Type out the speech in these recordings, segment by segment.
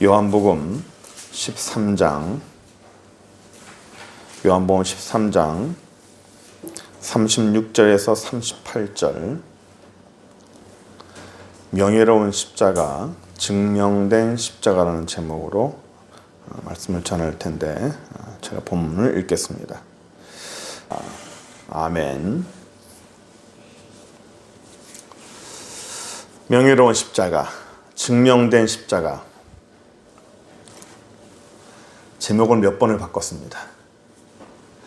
요한복음 13장 36절에서 38절 명예로운 십자가, 증명된 십자가라는 제목으로 말씀을 전할 텐데 제가 본문을 읽겠습니다. 아멘. 명예로운 십자가, 증명된 십자가. 제목을 몇 번을 바꿨습니다.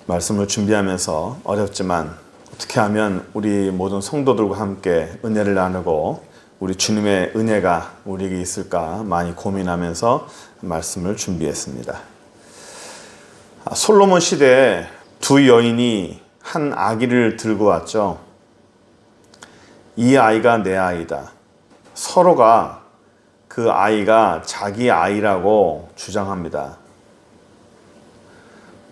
말씀을 준비하면서 어렵지만 어떻게 하면 우리 모든 성도들과 함께 은혜를 나누고 우리 주님의 은혜가 우리에게 있을까 많이 고민하면서 말씀을 준비했습니다. 솔로몬 시대에 두 여인이 한 아기를 들고 왔죠. 이 아이가 내 아이다. 서로가 그 아이가 자기 아이라고 주장합니다.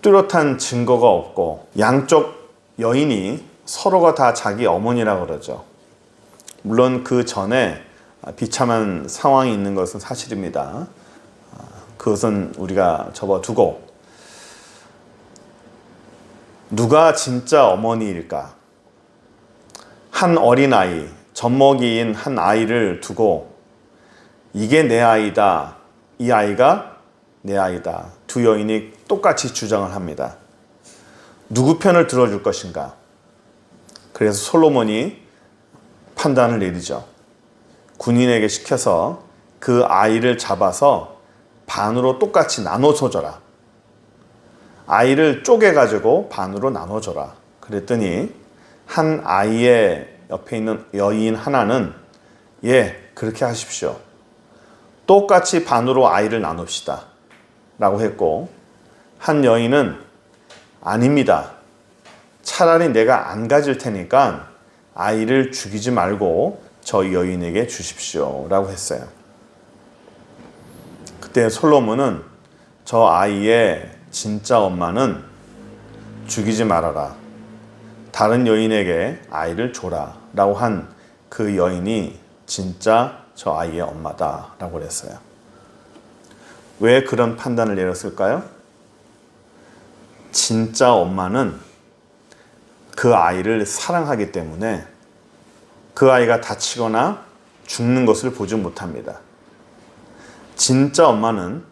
뚜렷한 증거가 없고 양쪽 여인이 서로가 다 자기 어머니라고 그러죠. 물론 그 전에 비참한 상황이 있는 것은 사실입니다. 그것은 우리가 접어두고 누가 진짜 어머니일까? 한 어린아이, 젖먹이인 한 아이를 두고 이게 내 아이다, 이 아이가 내 아이다. 두 여인이 똑같이 주장을 합니다. 누구 편을 들어줄 것인가? 그래서 솔로몬이 판단을 내리죠. 군인에게 시켜서 그 아이를 잡아서 반으로 똑같이 나눠서 줘라. 아이를 쪼개가지고 반으로 나눠줘라. 그랬더니 한 아이의 옆에 있는 여인 하나는 그렇게 하십시오. 똑같이 반으로 아이를 나눕시다. 라고 했고 한 여인은 아닙니다. 차라리 내가 안 가질 테니까 아이를 죽이지 말고 저 여인에게 주십시오. 라고 했어요. 그때 솔로몬은 저 아이의 진짜 엄마는 죽이지 말아라. 다른 여인에게 아이를 줘라. 라고 한 그 여인이 진짜 저 아이의 엄마다. 라고 그랬어요. 왜 그런 판단을 내렸을까요? 진짜 엄마는 그 아이를 사랑하기 때문에 그 아이가 다치거나 죽는 것을 보지 못합니다. 진짜 엄마는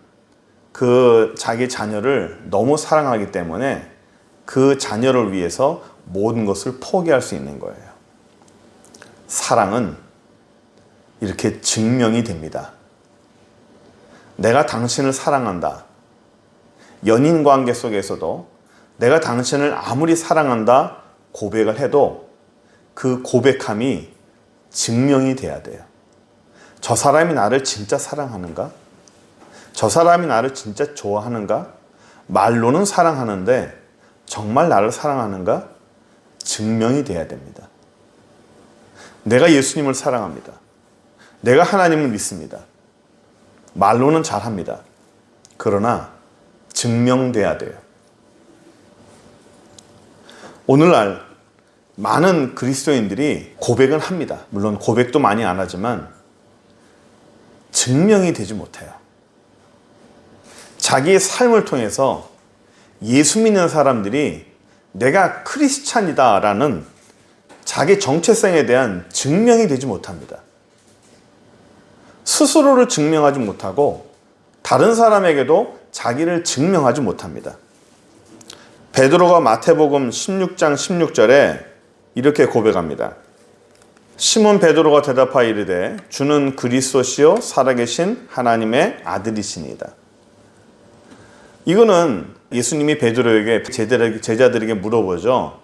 그 자기 자녀를 너무 사랑하기 때문에 그 자녀를 위해서 모든 것을 포기할 수 있는 거예요. 사랑은 이렇게 증명이 됩니다. 내가 당신을 사랑한다. 연인 관계 속에서도 내가 당신을 아무리 사랑한다 고백을 해도 그 고백함이 증명이 돼야 돼요. 저 사람이 나를 진짜 사랑하는가? 저 사람이 나를 진짜 좋아하는가? 말로는 사랑하는데 정말 나를 사랑하는가? 증명이 돼야 됩니다. 내가 예수님을 사랑합니다. 내가 하나님을 믿습니다. 말로는 잘합니다. 그러나 증명돼야 돼요. 오늘날 많은 그리스도인들이 고백은 합니다. 물론 고백도 많이 안 하지만 증명이 되지 못해요. 자기의 삶을 통해서 예수 믿는 사람들이 내가 크리스찬이다라는 자기 정체성에 대한 증명이 되지 못합니다. 스스로를 증명하지 못하고 다른 사람에게도 자기를 증명하지 못합니다. 베드로가 마태복음 16장 16절에 이렇게 고백합니다. 시몬 베드로가 대답하여 이르되 주는 그리스도시요 살아계신 하나님의 아들이시니이다. 이거는 예수님이 베드로에게 제자들에게 물어보죠.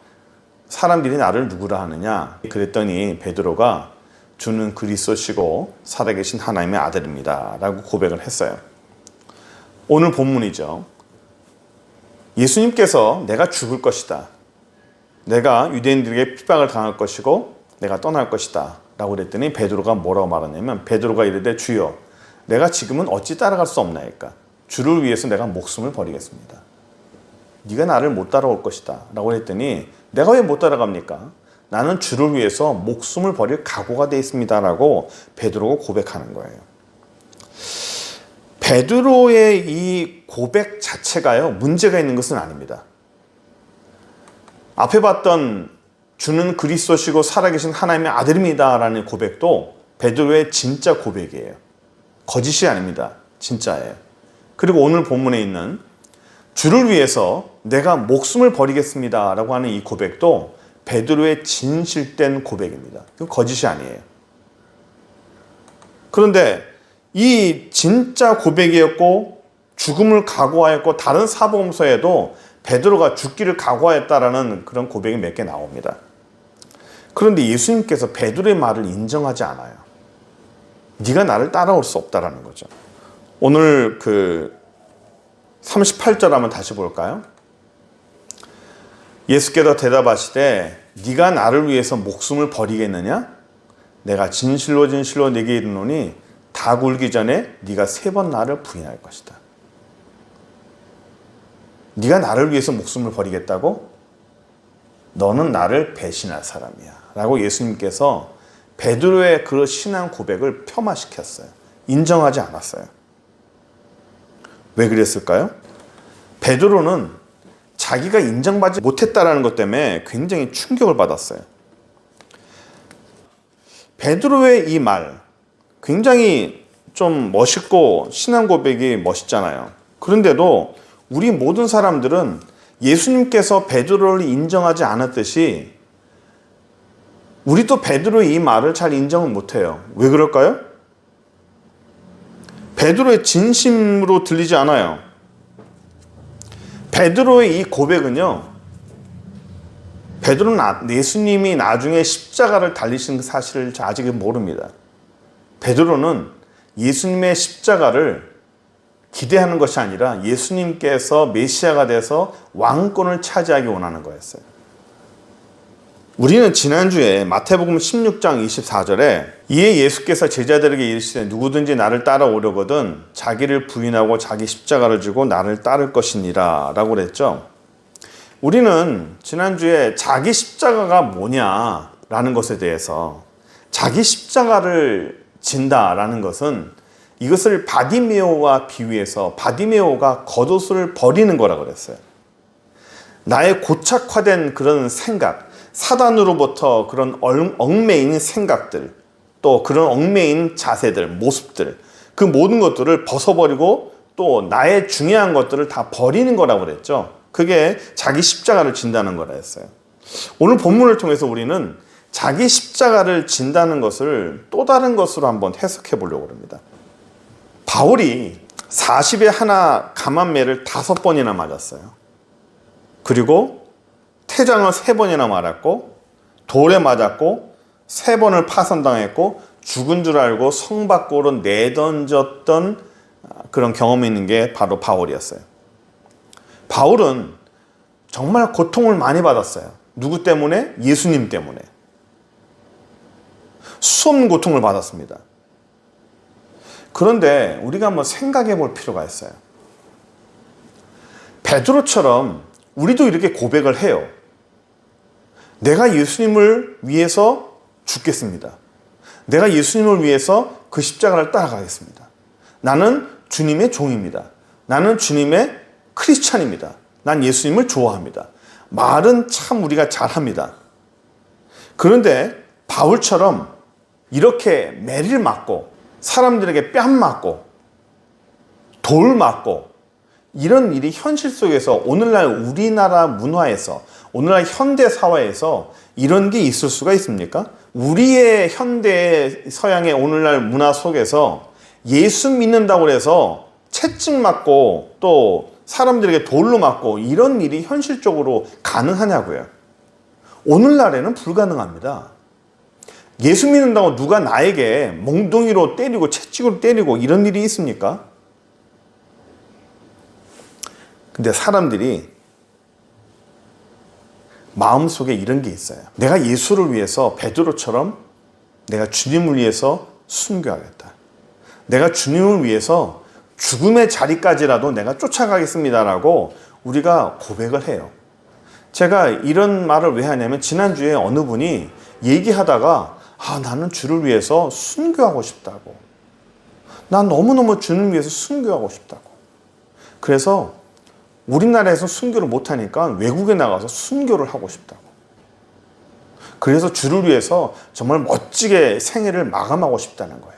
사람들이 나를 누구라 하느냐? 그랬더니 베드로가 주는 그리스도시고 살아계신 하나님의 아들입니다. 라고 고백을 했어요. 오늘 본문이죠. 예수님께서 내가 죽을 것이다. 내가 유대인들에게 핍박을 당할 것이고 내가 떠날 것이다. 라고 그랬더니 베드로가 뭐라고 말하냐면 베드로가 이르되 주여 내가 지금은 어찌 따라갈 수 없나이까? 주를 위해서 내가 목숨을 버리겠습니다. 네가 나를 못 따라올 것이다. 라고 했더니 내가 왜 못 따라갑니까? 나는 주를 위해서 목숨을 버릴 각오가 되어 있습니다. 라고 베드로가 고백하는 거예요. 베드로의 이 고백 자체가요, 문제가 있는 것은 아닙니다. 앞에 봤던 주는 그리스도시고 살아계신 하나님의 아들입니다 라는 고백도 베드로의 진짜 고백이에요. 거짓이 아닙니다. 진짜예요. 그리고 오늘 본문에 있는 주를 위해서 내가 목숨을 버리겠습니다 라고 하는 이 고백도 베드로의 진실된 고백입니다. 그건 거짓이 아니에요. 그런데 이 진짜 고백이었고 죽음을 각오하였고 다른 사복음서에도 베드로가 죽기를 각오하였다라는 그런 고백이 몇 개 나옵니다. 그런데 예수님께서 베드로의 말을 인정하지 않아요. 네가 나를 따라올 수 없다라는 거죠. 오늘 38절 한번 다시 볼까요? 예수께서 대답하시되 네가 나를 위해서 목숨을 버리겠느냐? 내가 진실로 진실로 네게 이르노니 다 굴기 전에 네가 3번 나를 부인할 것이다. 네가 나를 위해서 목숨을 버리겠다고? 너는 나를 배신할 사람이야 라고 예수님께서 베드로의 그 신앙 고백을 폄하시켰어요. 인정하지 않았어요. 왜 그랬을까요? 베드로는 자기가 인정받지 못했다는 것 때문에 굉장히 충격을 받았어요. 베드로의 이 말, 굉장히 좀 멋있고 신앙 고백이 멋있잖아요. 그런데도 우리 모든 사람들은 예수님께서 베드로를 인정하지 않았듯이 우리도 베드로의 이 말을 잘 인정을 못해요. 왜 그럴까요? 베드로의 진심으로 들리지 않아요. 베드로의 이 고백은요, 베드로는 예수님이 나중에 십자가를 달리신 사실을 아직은 모릅니다. 베드로는 예수님의 십자가를 기대하는 것이 아니라 예수님께서 메시아가 돼서 왕권을 차지하기 원하는 거였어요. 우리는 지난주에 마태복음 16장 24절에 이에 예수께서 제자들에게 이르시되 누구든지 나를 따라오려거든 자기를 부인하고 자기 십자가를 지고 나를 따를 것이니라 라고 그랬죠. 우리는 지난주에 자기 십자가가 뭐냐라는 것에 대해서 자기 십자가를 진다라는 것은 이것을 바디메오와 비유해서 바디메오가 겉옷을 버리는 거라고 그랬어요. 나의 고착화된 그런 생각, 사단으로부터 그런 얽매인 생각들, 또 그런 얽매인 자세들, 모습들, 그 모든 것들을 벗어버리고 또 나의 중요한 것들을 다 버리는 거라고 그랬죠. 그게 자기 십자가를 진다는 거라 했어요. 오늘 본문을 통해서 우리는 자기 십자가를 진다는 것을 또 다른 것으로 한번 해석해 보려고 합니다. 바울이 40에 하나 감한매를 5번이나 맞았어요. 그리고 태장을 3번이나 맞았고 돌에 맞았고 3번을 파선당했고 죽은 줄 알고 성 밖으로 내던졌던 그런 경험이 있는 게 바로 바울이었어요. 바울은 정말 고통을 많이 받았어요. 누구 때문에? 예수님 때문에. 수없는 고통을 받았습니다. 그런데 우리가 한번 생각해 볼 필요가 있어요. 베드로처럼 우리도 이렇게 고백을 해요. 내가 예수님을 위해서 죽겠습니다. 내가 예수님을 위해서 그 십자가를 따라가겠습니다. 나는 주님의 종입니다. 나는 주님의 크리스찬입니다. 난 예수님을 좋아합니다. 말은 참 우리가 잘합니다. 그런데 바울처럼 이렇게 매를 맞고 사람들에게 뺨 맞고 돌 맞고 이런 일이 현실 속에서 오늘날 우리나라 문화에서 오늘날 현대 사회에서 이런 게 있을 수가 있습니까? 우리의 현대 서양의 오늘날 문화 속에서 예수 믿는다고 해서 채찍 맞고 또 사람들에게 돌로 맞고 이런 일이 현실적으로 가능하냐고요. 오늘날에는 불가능합니다. 예수 믿는다고 누가 나에게 몽둥이로 때리고 채찍으로 때리고 이런 일이 있습니까? 근데 사람들이 마음속에 이런 게 있어요. 내가 예수를 위해서 베드로처럼 내가 주님을 위해서 순교하겠다. 내가 주님을 위해서 죽음의 자리까지라도 내가 쫓아가겠습니다라고 우리가 고백을 해요. 제가 이런 말을 왜 하냐면 지난주에 어느 분이 얘기하다가 나는 주를 위해서 순교하고 싶다고. 난 너무너무 주님을 위해서 순교하고 싶다고. 그래서 우리나라에서 순교를 못하니까 외국에 나가서 순교를 하고 싶다고. 그래서 주를 위해서 정말 멋지게 생애를 마감하고 싶다는 거예요.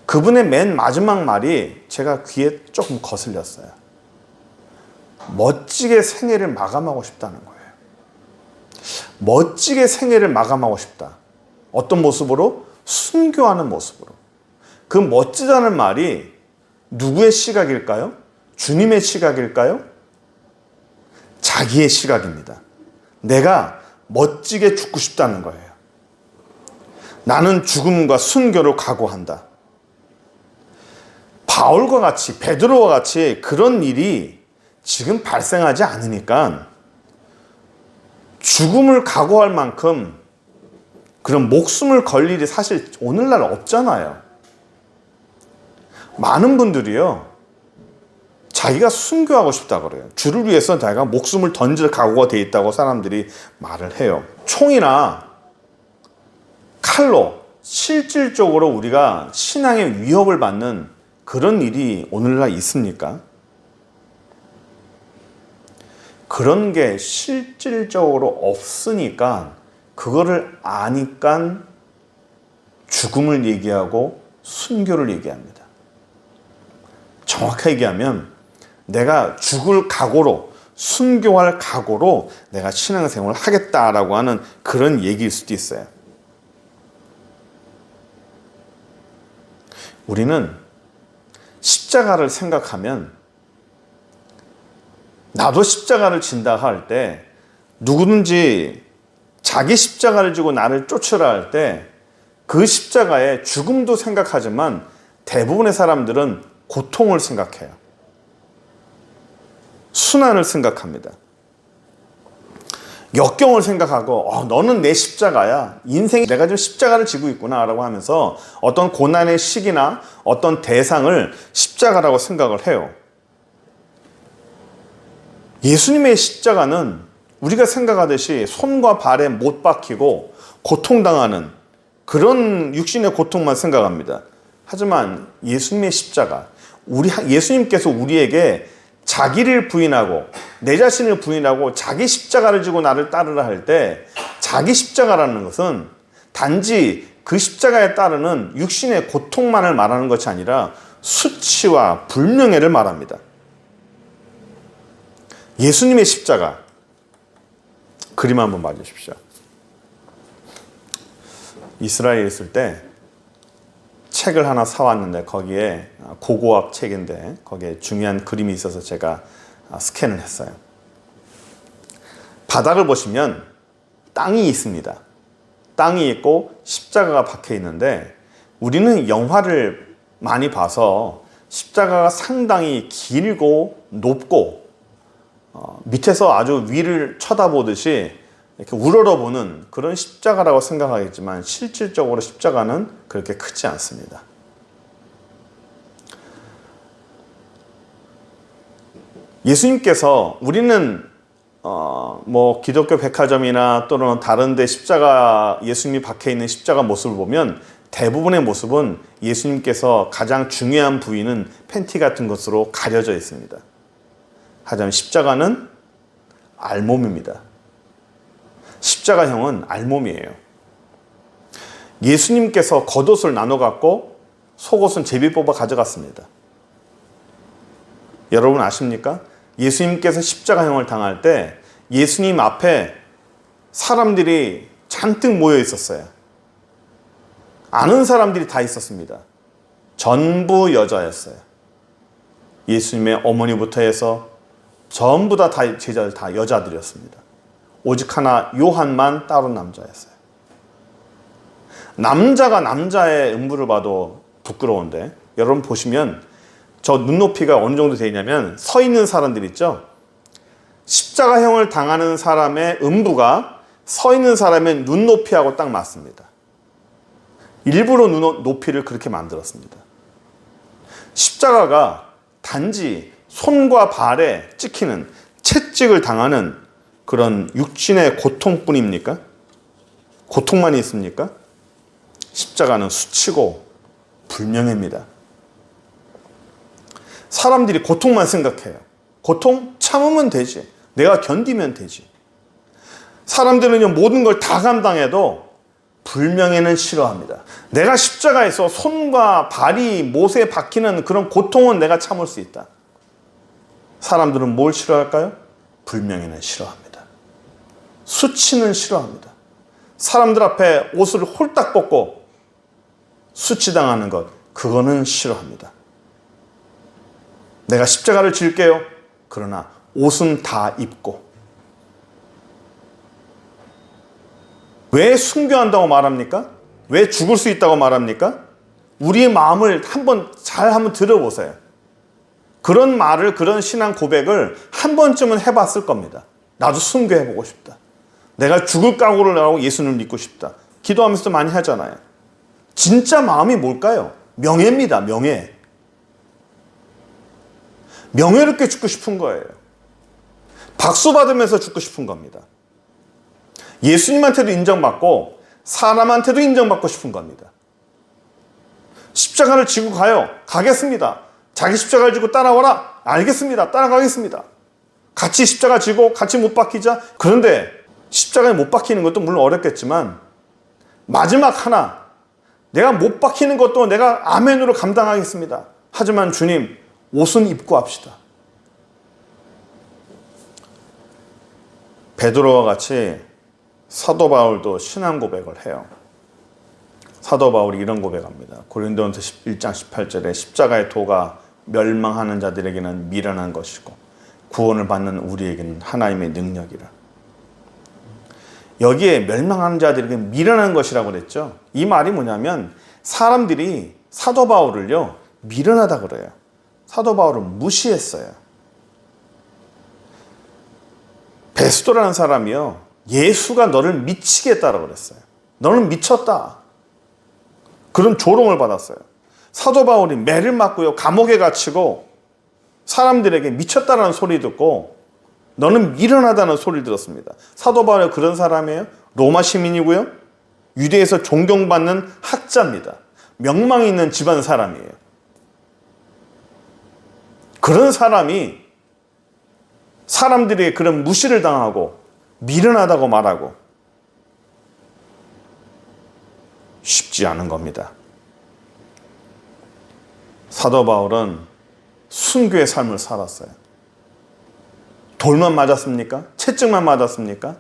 그분의 맨 마지막 말이 제가 귀에 조금 거슬렸어요. 멋지게 생애를 마감하고 싶다는 거예요. 멋지게 생애를 마감하고 싶다. 어떤 모습으로? 순교하는 모습으로. 그 멋지다는 말이 누구의 시각일까요? 주님의 시각일까요? 자기의 시각입니다. 내가 멋지게 죽고 싶다는 거예요. 나는 죽음과 순교를 각오한다. 바울과 같이, 베드로와 같이 그런 일이 지금 발생하지 않으니까 죽음을 각오할 만큼 그런 목숨을 걸 일이 사실 오늘날 없잖아요. 많은 분들이요, 자기가 순교하고 싶다 그래요. 주를 위해서 자기가 목숨을 던질 각오가 돼 있다고 사람들이 말을 해요. 총이나 칼로 실질적으로 우리가 신앙의 위협을 받는 그런 일이 오늘날 있습니까? 그런 게 실질적으로 없으니까 그거를 아니까 죽음을 얘기하고 순교를 얘기합니다. 정확하게 얘기하면 내가 죽을 각오로, 순교할 각오로 내가 신앙생활을 하겠다라고 하는 그런 얘기일 수도 있어요. 우리는 십자가를 생각하면, 나도 십자가를 진다 할 때, 누구든지 자기 십자가를 지고 나를 쫓으라 할 때 그 십자가에 죽음도 생각하지만 대부분의 사람들은 고통을 생각해요. 순환을 생각합니다. 역경을 생각하고 너는 내 십자가야. 인생이 내가 지금 십자가를 지고 있구나 라고 하면서 어떤 고난의 시기나 어떤 대상을 십자가라고 생각을 해요. 예수님의 십자가는 우리가 생각하듯이 손과 발에 못 박히고 고통당하는 그런 육신의 고통만 생각합니다. 하지만 예수님의 십자가, 예수님께서 우리에게 자기를 부인하고 내 자신을 부인하고 자기 십자가를 지고 나를 따르라 할 때, 자기 십자가라는 것은 단지 그 십자가에 따르는 육신의 고통만을 말하는 것이 아니라 수치와 불명예를 말합니다. 예수님의 십자가, 그림 한번 봐주십시오. 이스라엘에 있을 때 책을 하나 사왔는데 거기에 고고학 책인데 거기에 중요한 그림이 있어서 제가 스캔을 했어요. 바닥을 보시면 땅이 있습니다. 땅이 있고 십자가가 박혀 있는데, 우리는 영화를 많이 봐서 십자가가 상당히 길고 높고 밑에서 아주 위를 쳐다보듯이 이렇게 우러러보는 그런 십자가라고 생각하겠지만 실질적으로 십자가는 그렇게 크지 않습니다. 예수님께서, 우리는 기독교 백화점이나 또는 다른 데 십자가, 예수님이 박혀 있는 십자가 모습을 보면 대부분의 모습은 예수님께서 가장 중요한 부위는 팬티 같은 것으로 가려져 있습니다. 하지만 십자가는 알몸입니다. 십자가형은 알몸이에요. 예수님께서 겉옷을 나눠 갖고 속옷은 제비 뽑아 가져갔습니다. 여러분 아십니까? 예수님께서 십자가형을 당할 때 예수님 앞에 사람들이 잔뜩 모여 있었어요. 아는 사람들이 다 있었습니다. 전부 여자였어요. 예수님의 어머니부터 해서 전부 다 제자들 다 여자들이었습니다. 오직 하나 요한만 따로 남자였어요. 남자가 남자의 음부를 봐도 부끄러운데, 여러분 보시면 저 눈높이가 어느 정도 되냐면, 서 있는 사람들 있죠? 십자가형을 당하는 사람의 음부가 서 있는 사람의 눈높이하고 딱 맞습니다. 일부러 눈높이를 그렇게 만들었습니다. 십자가가 단지 손과 발에 찍히는, 채찍을 당하는 그런 육신의 고통뿐입니까? 고통만 있습니까? 십자가는 수치고 불명예입니다. 사람들이 고통만 생각해요. 고통 참으면 되지. 내가 견디면 되지. 사람들은요, 모든 걸 다 감당해도 불명예는 싫어합니다. 내가 십자가에서 손과 발이 못에 박히는 그런 고통은 내가 참을 수 있다. 사람들은 뭘 싫어할까요? 불명예는 싫어합니다. 수치는 싫어합니다. 사람들 앞에 옷을 홀딱 벗고 수치당하는 것, 그거는 싫어합니다. 내가 십자가를 질게요. 그러나 옷은 다 입고. 왜 순교한다고 말합니까? 왜 죽을 수 있다고 말합니까? 우리의 마음을 한번 들어보세요. 그런 말을, 그런 신앙 고백을 한 번쯤은 해봤을 겁니다. 나도 순교해보고 싶다. 내가 죽을 각오를 하고 예수님을 믿고 싶다. 기도하면서도 많이 하잖아요. 진짜 마음이 뭘까요? 명예입니다. 명예. 명예롭게 죽고 싶은 거예요. 박수 받으면서 죽고 싶은 겁니다. 예수님한테도 인정받고 사람한테도 인정받고 싶은 겁니다. 십자가를 지고 가요. 가겠습니다. 자기 십자가를 지고 따라와라. 알겠습니다. 따라가겠습니다. 같이 십자가 지고 같이 못 박히자. 그런데 십자가에 못 박히는 것도 물론 어렵겠지만 마지막 하나, 내가 못 박히는 것도 내가 아멘으로 감당하겠습니다. 하지만 주님, 옷은 입고 합시다. 베드로와 같이 사도 바울도 신앙 고백을 해요. 사도 바울이 이런 고백합니다. 고린도전서 1장 18절에 십자가의 도가 멸망하는 자들에게는 미련한 것이고 구원을 받는 우리에게는 하나님의 능력이라. 여기에 멸망하는 자들에게 미련한 것이라고 그랬죠. 이 말이 뭐냐면 사람들이 사도 바울을요, 미련하다 그래요. 사도 바울을 무시했어요. 베스도라는 사람이요, 예수가 너를 미치게 했다라고 그랬어요. 너는 미쳤다. 그런 조롱을 받았어요. 사도 바울이 매를 맞고요, 감옥에 갇히고 사람들에게 미쳤다라는 소리 듣고 너는 미련하다는 소리를 들었습니다. 사도 바울이 그런 사람이에요. 로마 시민이고요, 유대에서 존경받는 학자입니다. 명망이 있는 집안 사람이에요. 그런 사람이 사람들이 그런 무시를 당하고 미련하다고 말하고 쉽지 않은 겁니다. 사도 바울은 순교의 삶을 살았어요. 돌만 맞았습니까? 채찍만 맞았습니까?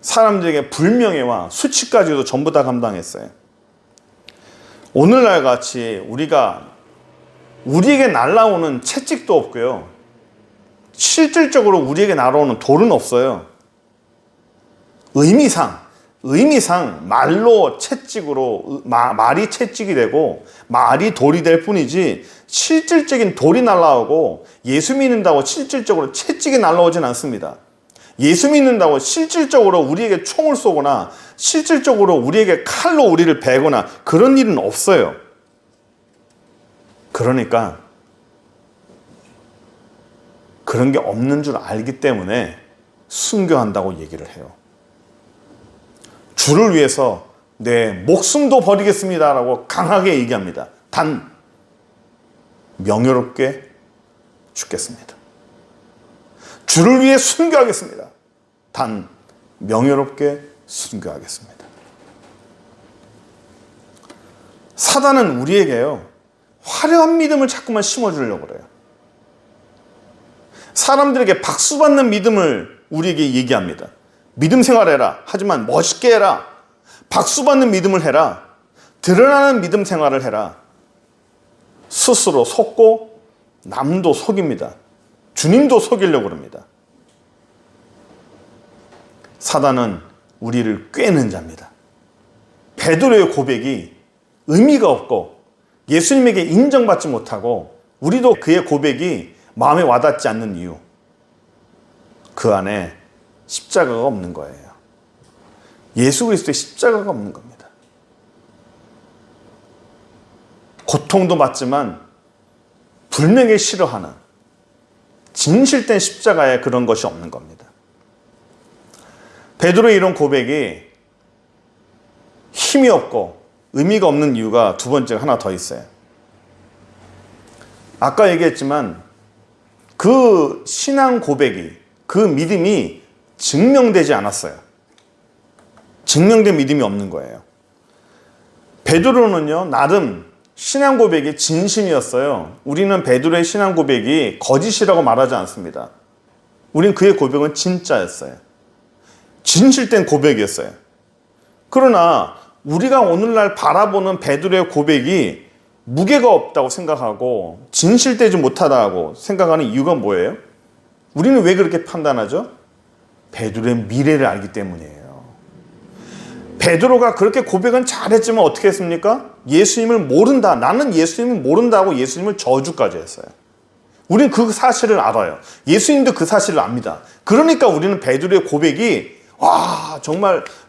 사람들에게 불명예와 수치까지도 전부 다 감당했어요. 오늘날 같이 우리에게 날라오는 채찍도 없고요, 실질적으로 우리에게 날아오는 돌은 없어요. 의미상 말로 채찍으로, 말이 채찍이 되고 말이 돌이 될 뿐이지 실질적인 돌이 날아오고 예수 믿는다고 실질적으로 채찍이 날아오진 않습니다. 예수 믿는다고 실질적으로 우리에게 총을 쏘거나 실질적으로 우리에게 칼로 우리를 베거나 그런 일은 없어요. 그러니까 그런 게 없는 줄 알기 때문에 순교한다고 얘기를 해요. 주를 위해서 내 목숨도 버리겠습니다라고 강하게 얘기합니다. 단 명예롭게 죽겠습니다. 주를 위해 순교하겠습니다. 단 명예롭게 순교하겠습니다. 사단은 우리에게요, 화려한 믿음을 자꾸만 심어주려고 그래요. 사람들에게 박수받는 믿음을 우리에게 얘기합니다. 믿음 생활해라. 하지만 멋있게 해라. 박수받는 믿음을 해라. 드러나는 믿음 생활을 해라. 스스로 속고 남도 속입니다. 주님도 속이려고 합니다. 사단은 우리를 꿰는 자입니다. 베드로의 고백이 의미가 없고 예수님에게 인정받지 못하고 우리도 그의 고백이 마음에 와닿지 않는 이유, 그 안에 십자가가 없는 거예요. 예수 그리스도의 십자가가 없는 겁니다. 고통도 받지만 불명예 싫어하는 진실된 십자가에 그런 것이 없는 겁니다. 베드로의 이런 고백이 힘이 없고 의미가 없는 이유가 두 번째가 하나 더 있어요. 아까 얘기했지만 그 신앙 고백이, 그 믿음이 증명되지 않았어요. 증명된 믿음이 없는 거예요. 베드로는요, 나름 신앙 고백이 진심이었어요. 우리는 베드로의 신앙 고백이 거짓이라고 말하지 않습니다. 우린 그의 고백은 진짜였어요. 진실된 고백이었어요. 그러나 우리가 오늘날 바라보는 베드로의 고백이 무게가 없다고 생각하고 진실되지 못하다고 생각하는 이유가 뭐예요? 우리는 왜 그렇게 판단하죠? 베드로의 미래를 알기 때문이에요. 베드로가 그렇게 고백은 잘했지만 어떻게 했습니까? 예수님을 모른다. 나는 예수님을 모른다고 예수님을 저주까지 했어요. 우리는 그 사실을 알아요. 예수님도 그 사실을 압니다. 그러니까 우리는 베드로의 고백이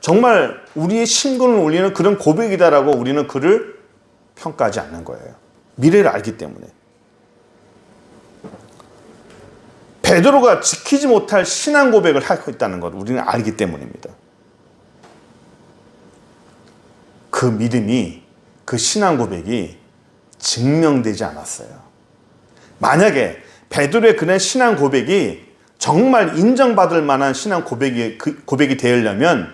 정말 우리의 심근을 울리는 그런 고백이다라고 우리는 그를 평가하지 않는 거예요. 미래를 알기 때문에. 베드로가 지키지 못할 신앙 고백을 하고 있다는 걸 우리는 알기 때문입니다. 그 믿음이, 그 신앙 고백이 증명되지 않았어요. 만약에 베드로의 그런 신앙 고백이 정말 인정받을 만한 신앙 고백이 되려면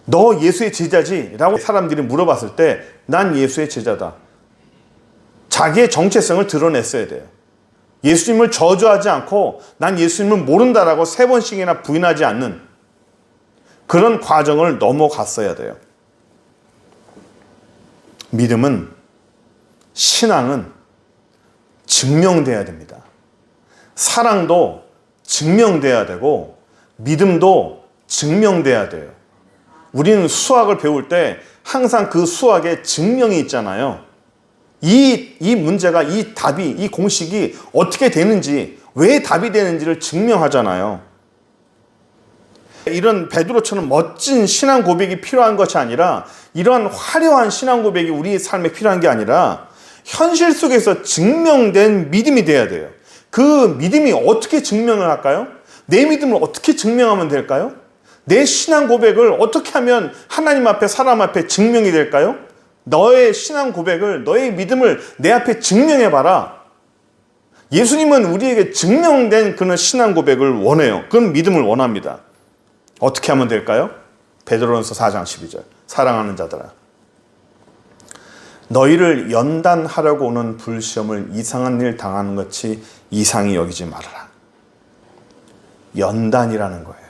너 예수의 제자지? 라고 사람들이 물어봤을 때 난 예수의 제자다. 자기의 정체성을 드러냈어야 돼요. 예수님을 저주하지 않고 난 예수님을 모른다라고 3번씩이나 부인하지 않는 그런 과정을 넘어갔어야 돼요. 믿음은, 신앙은 증명돼야 됩니다. 사랑도 증명돼야 되고 믿음도 증명돼야 돼요. 우리는 수학을 배울 때 항상 그 수학에 증명이 있잖아요. 이 문제가, 이 답이, 이 공식이 어떻게 되는지, 왜 답이 되는지를 증명하잖아요. 이런 베드로처럼 멋진 신앙 고백이 필요한 것이 아니라, 이러한 화려한 신앙 고백이 우리 삶에 필요한 게 아니라 현실 속에서 증명된 믿음이 돼야 돼요. 그 믿음이 어떻게 증명을 할까요? 내 믿음을 어떻게 증명하면 될까요? 내 신앙 고백을 어떻게 하면 하나님 앞에, 사람 앞에 증명이 될까요? 너의 신앙 고백을, 너의 믿음을 내 앞에 증명해봐라. 예수님은 우리에게 증명된 그런 신앙 고백을 원해요. 그런 믿음을 원합니다. 어떻게 하면 될까요? 베드로전서 4장 12절. 사랑하는 자들아, 너희를 연단하려고 오는 불시험을 이상한 일 당하는 것이 이상히 여기지 말아라. 연단이라는 거예요.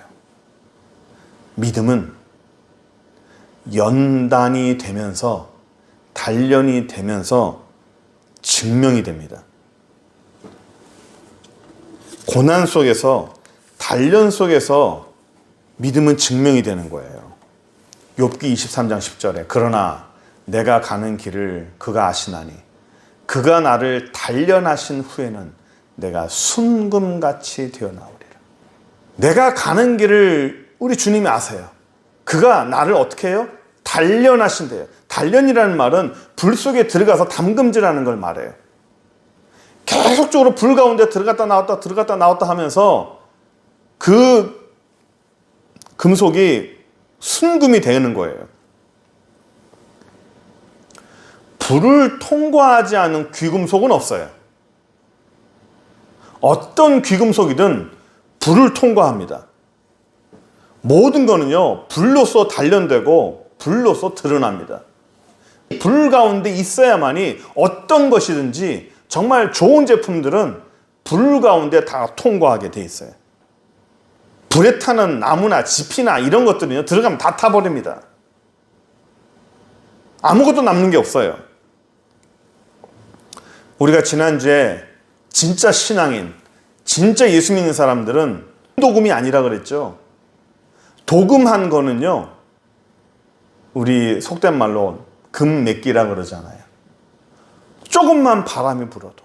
믿음은 연단이 되면서, 단련이 되면서 증명이 됩니다. 고난 속에서, 단련 속에서 믿음은 증명이 되는 거예요. 욥기 23장 10절에 그러나 내가 가는 길을 그가 아시나니 그가 나를 단련하신 후에는 내가 순금같이 되어나오리라. 내가 가는 길을 우리 주님이 아세요. 그가 나를 어떻게 해요? 단련하신대요. 단련이라는 말은 불 속에 들어가서 담금질하는 걸 말해요. 계속적으로 불 가운데 들어갔다 나왔다 하면서 그 금속이 순금이 되는 거예요. 불을 통과하지 않은 귀금속은 없어요. 어떤 귀금속이든 불을 통과합니다. 모든 거는요, 불로서 단련되고 불로서 드러납니다. 불 가운데 있어야만이 어떤 것이든지 정말 좋은 제품들은 불 가운데 다 통과하게 돼 있어요. 불에 타는 나무나 지피나 이런 것들은요, 들어가면 다 타버립니다. 아무것도 남는 게 없어요. 우리가 지난주에 진짜 신앙인, 진짜 예수 믿는 사람들은 도금이 아니라 그랬죠. 도금한 거는요, 우리 속된 말로 금맥기라 그러잖아요. 조금만 바람이 불어도,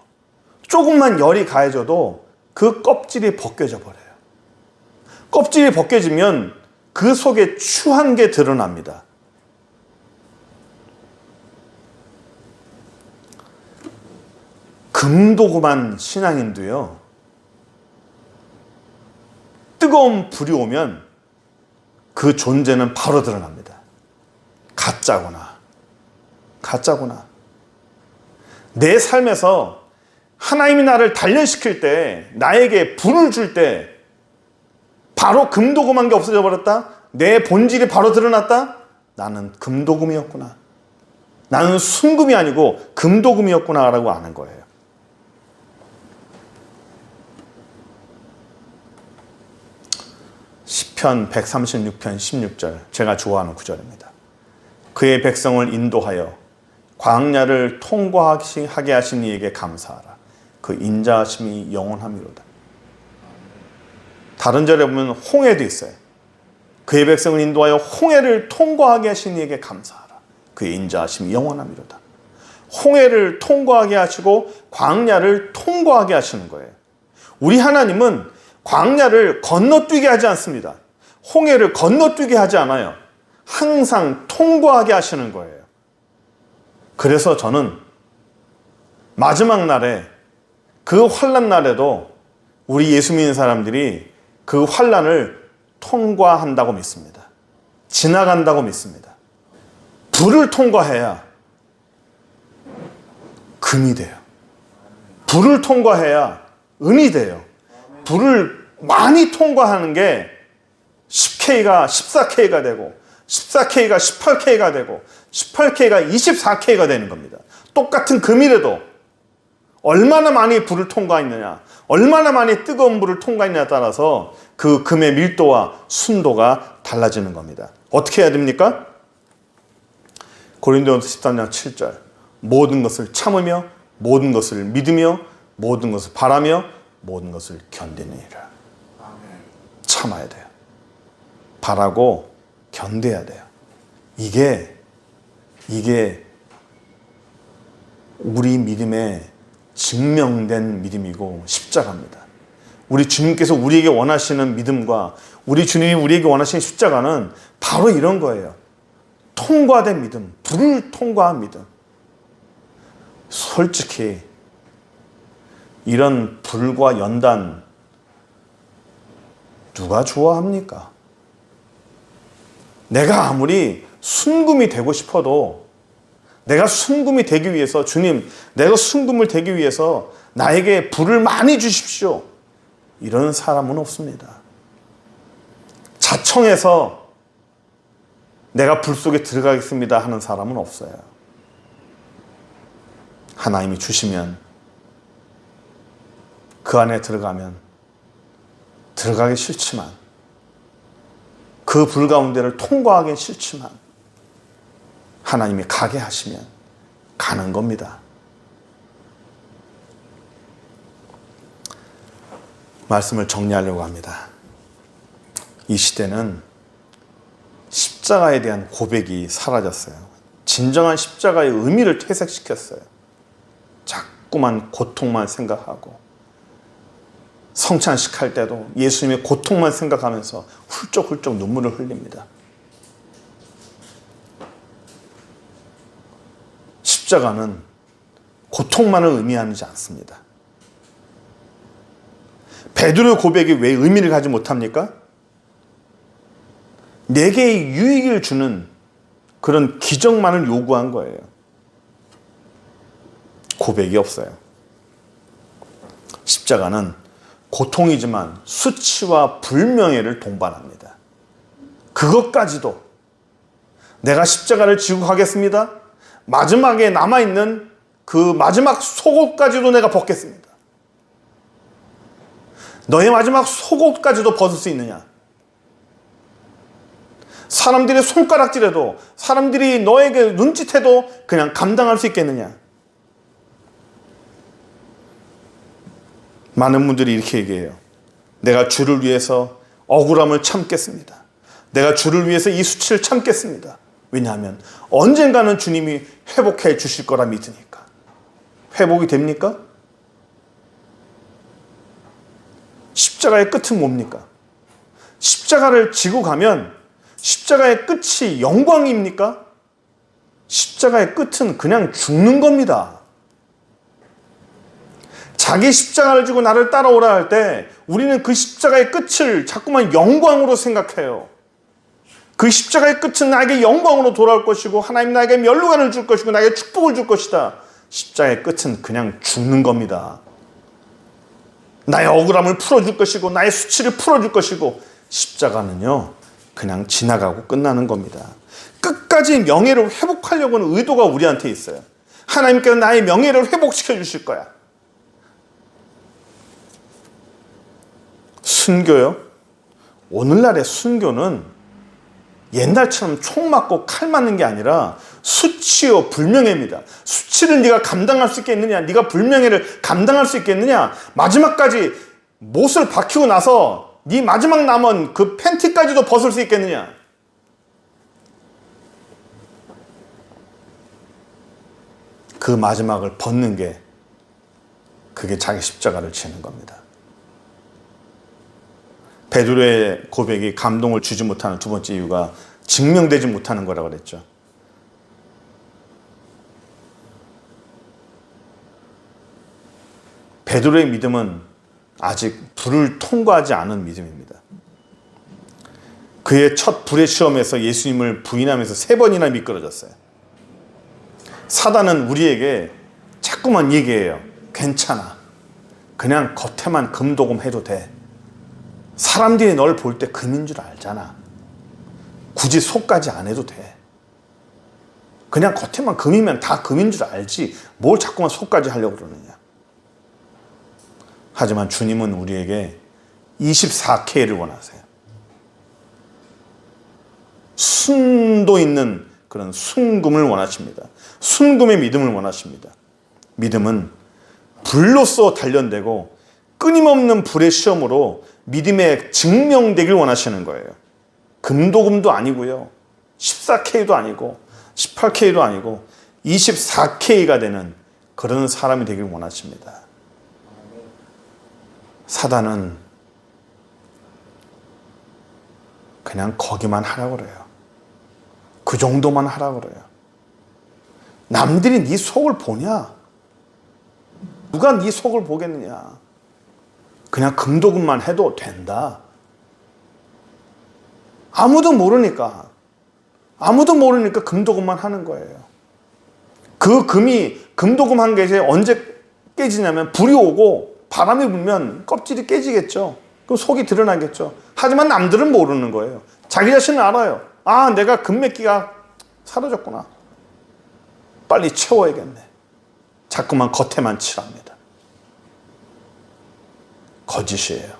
조금만 열이 가해져도 그 껍질이 벗겨져 버려요. 껍질이 벗겨지면 그 속에 추한 게 드러납니다. 금도금한 신앙인도요, 뜨거운 불이 오면 그 존재는 바로 드러납니다. 가짜구나. 내 삶에서 하나님이 나를 단련시킬 때, 나에게 불을 줄 때 바로 금도금한 게 없어져 버렸다? 내 본질이 바로 드러났다? 나는 금도금이었구나. 나는 순금이 아니고 금도금이었구나 라고 아는 거예요. 시편 136편 16절, 제가 좋아하는 구절입니다. 그의 백성을 인도하여 광야를 통과하게 하신 이에게 감사하라. 그 인자하심이 영원함이로다. 다른 절에 보면 홍해도 있어요. 그의 백성을 인도하여 홍해를 통과하게 하신 이에게 감사하라. 그의 인자하심이 영원함이로다. 홍해를 통과하게 하시고 광야를 통과하게 하시는 거예요. 우리 하나님은 광야를 건너뛰게 하지 않습니다. 홍해를 건너뛰게 하지 않아요. 항상 통과하게 하시는 거예요. 그래서 저는 마지막 날에, 그 환난 날에도 우리 예수 믿는 사람들이 그 환난을 통과한다고 믿습니다. 지나간다고 믿습니다. 불을 통과해야 금이 돼요. 불을 통과해야 은이 돼요. 불을 많이 통과하는 게 10K가 14K가 되고 14K가 18K가 되고 18K가 24K가 되는 겁니다. 똑같은 금이라도 얼마나 많이 불을 통과했느냐, 얼마나 많이 뜨거운 불을 통과했느냐에 따라서 그 금의 밀도와 순도가 달라지는 겁니다. 어떻게 해야 됩니까? 고린도전서 13장 7절, 모든 것을 참으며 모든 것을 믿으며 모든 것을 바라며 모든 것을 견디느니라. 참아야 돼요. 바라고 견뎌야 돼요. 이게 우리 믿음의 증명된 믿음이고 십자가입니다. 우리 주님께서 우리에게 원하시는 믿음과 우리 주님이 우리에게 원하시는 십자가는 바로 이런 거예요. 통과된 믿음, 불을 통과한 믿음. 솔직히 이런 불과 연단 누가 좋아합니까? 내가 아무리 순금이 되고 싶어도, 내가 순금이 되기 위해서, 주님, 내가 순금을 되기 위해서 나에게 불을 많이 주십시오, 이런 사람은 없습니다. 자청해서 내가 불 속에 들어가겠습니다 하는 사람은 없어요. 하나님이 주시면, 그 안에 들어가면 들어가기 싫지만, 그 불 가운데를 통과하기 싫지만 하나님이 가게 하시면 가는 겁니다. 말씀을 정리하려고 합니다. 이 시대는 십자가에 대한 고백이 사라졌어요. 진정한 십자가의 의미를 퇴색시켰어요. 자꾸만 고통만 생각하고, 성찬식 할 때도 예수님의 고통만 생각하면서 훌쩍훌쩍 눈물을 흘립니다. 십자가는 고통만을 의미하지 않습니다. 베드로의 고백이 왜 의미를 가지 못합니까? 내게 유익을 주는 그런 기적만을 요구한 거예요. 고백이 없어요. 십자가는 고통이지만 수치와 불명예를 동반합니다. 그것까지도 내가 십자가를 지고 가겠습니다. 마지막에 남아있는 그 마지막 속옷까지도 내가 벗겠습니다. 너의 마지막 속옷까지도 벗을 수 있느냐? 사람들의 손가락질해도, 사람들이 너에게 눈짓해도 그냥 감당할 수 있겠느냐? 많은 분들이 이렇게 얘기해요. 내가 주를 위해서 억울함을 참겠습니다. 내가 주를 위해서 이 수치를 참겠습니다. 왜냐하면 언젠가는 주님이 회복해 주실 거라 믿으니까. 회복이 됩니까? 십자가의 끝은 뭡니까? 십자가를 지고 가면 십자가의 끝이 영광입니까? 십자가의 끝은 그냥 죽는 겁니다. 자기 십자가를 지고 나를 따라오라 할 때 우리는 그 십자가의 끝을 자꾸만 영광으로 생각해요. 그 십자가의 끝은 나에게 영광으로 돌아올 것이고 하나님 나에게 면류관을 줄 것이고 나에게 축복을 줄 것이다. 십자가의 끝은 그냥 죽는 겁니다. 나의 억울함을 풀어줄 것이고 나의 수치를 풀어줄 것이고 십자가는요 그냥 지나가고 끝나는 겁니다. 끝까지 명예를 회복하려고 하는 의도가 우리한테 있어요. 하나님께서 나의 명예를 회복시켜 주실 거야. 순교요? 오늘날의 순교는 옛날처럼 총 맞고 칼 맞는 게 아니라 수치요 불명예입니다. 수치를 네가 감당할 수 있겠느냐? 네가 불명예를 감당할 수 있겠느냐? 마지막까지 못을 박히고 나서 네 마지막 남은 그 팬티까지도 벗을 수 있겠느냐? 그 마지막을 벗는 게 그게 자기 십자가를 지는 겁니다. 베드로의 고백이 감동을 주지 못하는 두 번째 이유가 증명되지 못하는 거라고 그랬죠. 베드로의 믿음은 아직 불을 통과하지 않은 믿음입니다. 그의 첫 불의 시험에서 예수님을 부인하면서 3번이나 미끄러졌어요. 사단은 우리에게 자꾸만 얘기해요. 괜찮아. 그냥 겉에만 금도금 해도 돼. 사람들이 널 볼 때 금인 줄 알잖아. 굳이 속까지 안 해도 돼. 그냥 겉에만 금이면 다 금인 줄 알지. 뭘 자꾸만 속까지 하려고 그러느냐. 하지만 주님은 우리에게 24K를 원하세요. 순도 있는 그런 순금을 원하십니다. 순금의 믿음을 원하십니다. 믿음은 불로써 단련되고 끊임없는 불의 시험으로 믿음에 증명되길 원하시는 거예요. 금도금도 아니고요. 14K도 아니고 18K도 아니고 24K가 되는 그런 사람이 되길 원하십니다. 사단은 그냥 거기만 하라고 그래요. 그 정도만 하라고 그래요. 남들이 네 속을 보냐? 누가 네 속을 보겠느냐? 그냥 금도금만 해도 된다. 아무도 모르니까 금도금만 하는 거예요. 그 금이 금도금 한 개 이제 언제 깨지냐면 불이 오고 바람이 불면 껍질이 깨지겠죠. 그럼 속이 드러나겠죠. 하지만 남들은 모르는 거예요. 자기 자신은 알아요. 아, 내가 금맥기가 사라졌구나. 빨리 채워야겠네. 자꾸만 겉에만 칠합니다. 거짓이에요.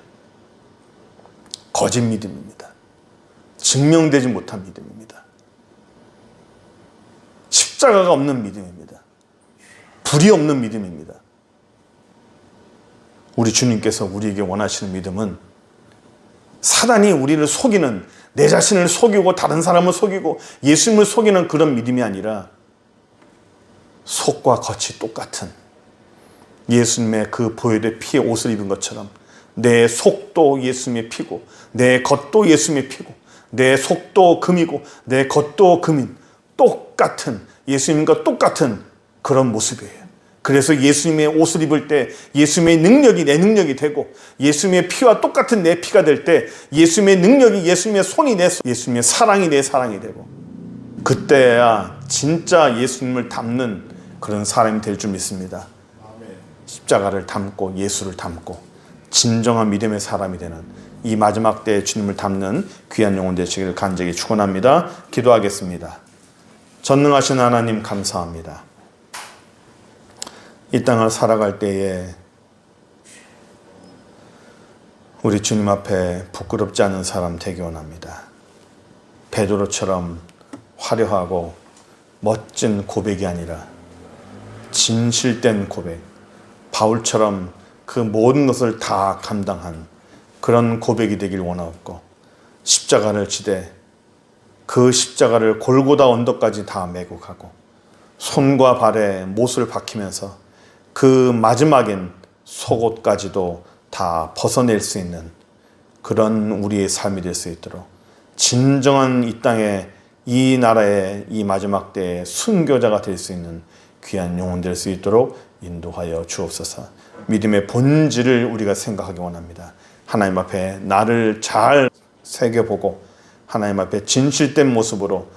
거짓 믿음입니다. 증명되지 못한 믿음입니다. 십자가가 없는 믿음입니다. 불이 없는 믿음입니다. 우리 주님께서 우리에게 원하시는 믿음은 사단이 우리를 속이는, 내 자신을 속이고 다른 사람을 속이고 예수님을 속이는 그런 믿음이 아니라 속과 겉이 똑같은 예수님의 그 보혈의 피의 옷을 입은 것처럼 내 속도 예수님의 피고 내 겉도 예수님의 피고 내 속도 금이고 내 겉도 금인 똑같은 예수님과 똑같은 그런 모습이에요. 그래서 예수님의 옷을 입을 때 예수님의 능력이 내 능력이 되고 예수님의 피와 똑같은 내 피가 될 때 예수님의 능력이 예수님의 손이 예수님의 사랑이 내 사랑이 되고 그때야 진짜 예수님을 닮는 그런 사람이 될 줄 믿습니다. 십자가를 닮고 예수를 닮고 진정한 믿음의 사람이 되는 이 마지막 때에 주님을 닮는 귀한 영혼 되시기를 간절히 축원합니다. 기도하겠습니다. 전능하신 하나님 감사합니다. 이 땅을 살아갈 때에 우리 주님 앞에 부끄럽지 않은 사람 되기 원합니다. 베드로처럼 화려하고 멋진 고백이 아니라 진실된 고백, 바울처럼 그 모든 것을 다 감당한 그런 고백이 되길 원하옵고 십자가를 지되 그 십자가를 골고다 언덕까지 다 메고 가고 손과 발에 못을 박히면서 그 마지막엔 속옷까지도 다 벗어낼 수 있는 그런 우리의 삶이 될 수 있도록 진정한 이 땅에 이 나라의 이 마지막 때의 순교자가 될 수 있는 귀한 영혼 될 수 있도록 인도하여 주옵소서. 믿음의 본질을 우리가 생각하기 원합니다. 하나님 앞에 나를 잘 새겨보고 하나님 앞에 진실된 모습으로,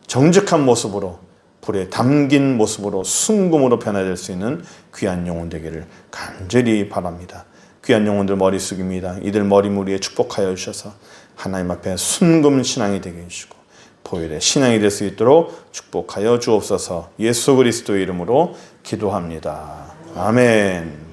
정직한 모습으로, 불에 담긴 모습으로, 순금으로 변화될 수 있는 귀한 영혼 되기를 간절히 바랍니다. 귀한 영혼들 머리 숙입니다. 이들 머리무리에 축복하여 주셔서 하나님 앞에 순금 신앙이 되게 해주시고 보혈의 신앙이 될 수 있도록 축복하여 주옵소서. 예수 그리스도의 이름으로 기도합니다. 아멘.